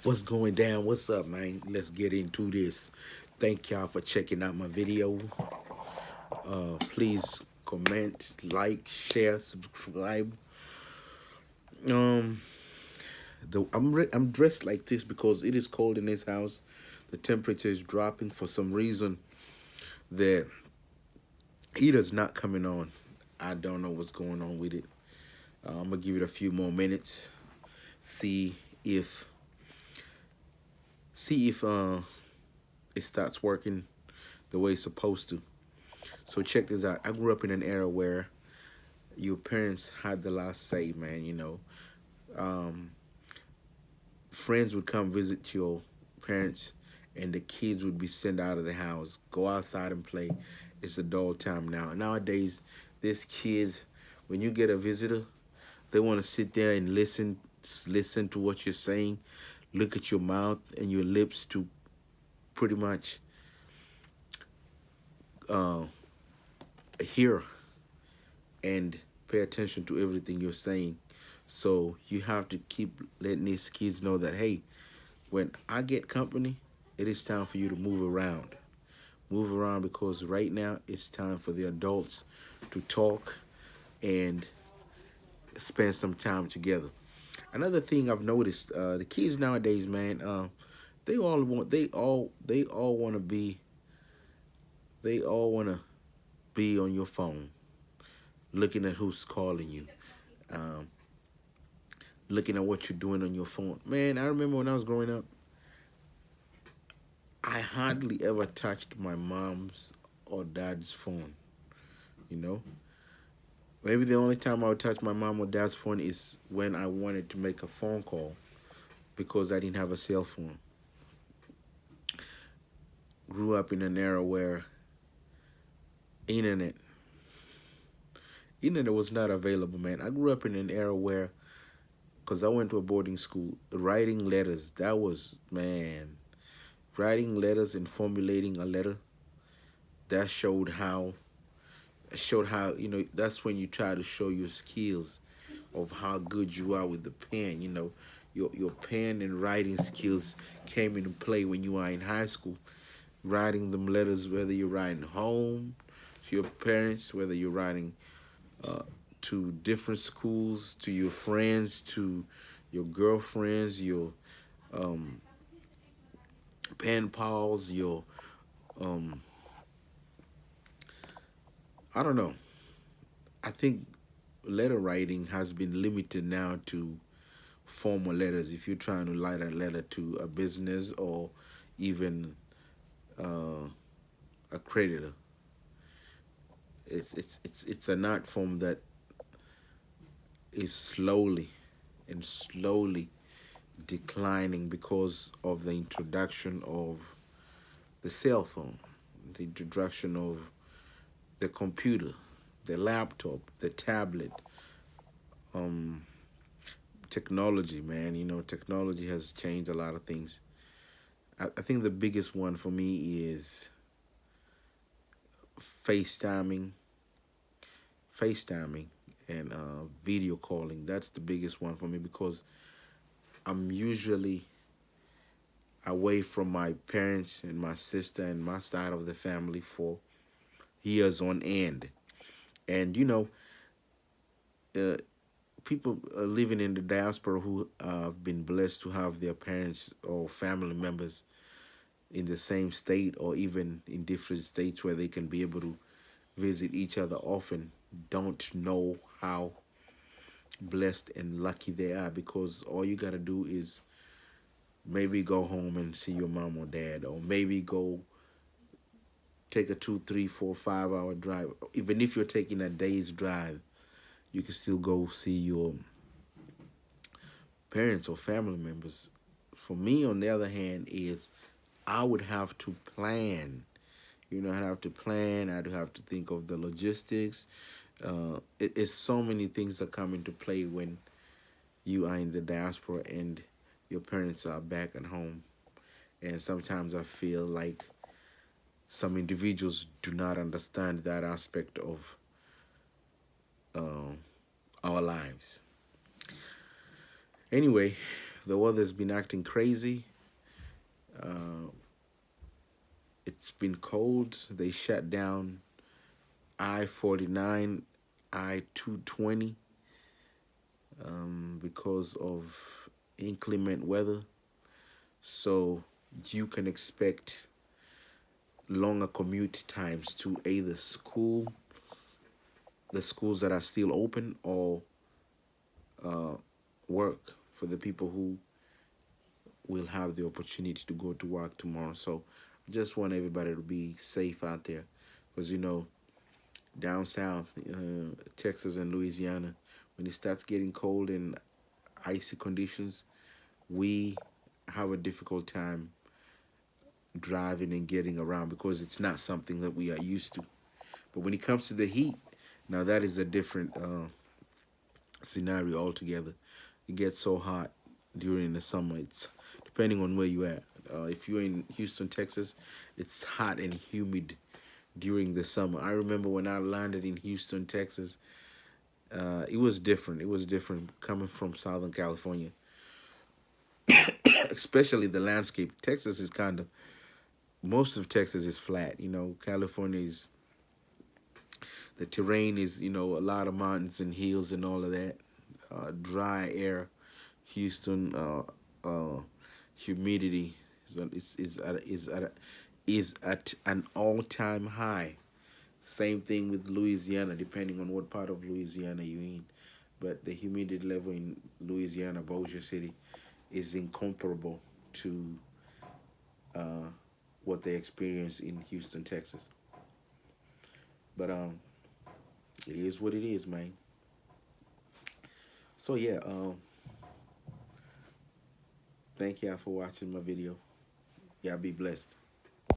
What's going down? What's up, man? Let's get into this. Thank y'all for checking out my video. Please comment, like, share, subscribe. Um, I'm dressed like this because it is cold in this house. The temperature is dropping for some reason. The heater's not coming on. I don't know what's going on with it. I'm gonna give it a few more minutes. See if see if it starts working the way it's supposed to. So check this out. I grew up in an era where your parents had the last say, man. Um, friends would come visit your parents, and the kids would be sent out of the house. Go outside and play. It's adult time now. Nowadays, these kids, when you get a visitor, they want to sit there and listen to what you're saying, look at your mouth and your lips to pretty much uh, hear and pay attention to everything you're saying. So you have to keep letting these kids know that, hey, when I get company, it is time for you to move around. Move around because right now it's time for the adults to talk and spend some time together. Another thing I've noticed, the kids nowadays, man, they all want to be on your phone, looking at who's calling you. Um, Looking at what you're doing on your phone. Man, I remember when I was growing up, I hardly ever touched my mom's or dad's phone. You know, maybe the only time I would touch my mom or dad's phone is when I wanted to make a phone call because I didn't have a cell phone. Grew up in an era where internet internet was not available, man. I grew up in an era where, because I went to a boarding school, writing letters, that was, man, writing letters and formulating a letter, that showed how, that's when you try to show your skills of how good you are with the pen. Your pen and writing skills came into play when you are in high school, writing them letters, whether you're writing home to your parents, whether you're writing uh, to different schools, to your friends, to your girlfriends, your um, pen pals, your um, I don't know. I think letter writing has been limited now to formal letters. If you're trying to write a letter to a business or even uh, a creditor, it's an art form that is slowly declining because of the introduction of the cell phone, the introduction of the computer, the laptop, the tablet, um, technology, man. Technology has changed a lot of things. I think the biggest one for me is FaceTiming, FaceTiming, and video calling. That's the biggest one for me because I'm usually away from my parents and my sister and my side of the family for years on end. And uh, people living in the diaspora who have been blessed to have their parents or family members in the same state or even in different states where they can be able to visit each other often don't know how blessed and lucky they are, because all you got to do is maybe go home and see your mom or dad, or maybe go take a 2, 3, 4, 5 hour drive. Even if you're taking a day's drive, you can still go see your parents or family members. For me, on the other hand, is I would have to plan. I'd have to plan. I'd have to think of the logistics. It's so many things that come into play when you are in the diaspora and your parents are back at home. And sometimes I feel like some individuals do not understand that aspect of uh, our lives. Anyway, The weather's been acting crazy. Uh, it's been cold. They shut down I-49, I-220 because of inclement weather. So you can expect longer commute times to either the schools that are still open, or work for the people who will have the opportunity to go to work tomorrow. So I just want everybody to be safe out there, because down south, Texas and Louisiana, when it starts getting cold and icy conditions, we have a difficult time driving and getting around because it's not something that we are used to. But when it comes to the heat, now that is a different scenario altogether. It gets so hot during the summer. It's depending on where you're at. If you're in Houston, Texas, it's hot and humid during the summer. I remember when I landed in Houston, Texas, it was different. It was different coming from Southern California, especially the landscape. Texas is kind of, most of Texas is flat. California is, the terrain is, a lot of mountains and hills and all of that. Dry air. Houston, humidity is at an all-time high. Same thing with Louisiana, depending on what part of Louisiana you're in. But the humidity level in Louisiana, Bossier City, is incomparable to uh, what they experience in Houston, Texas. But it is what it is, man. So yeah, thank y'all for watching my video. Y'all be blessed.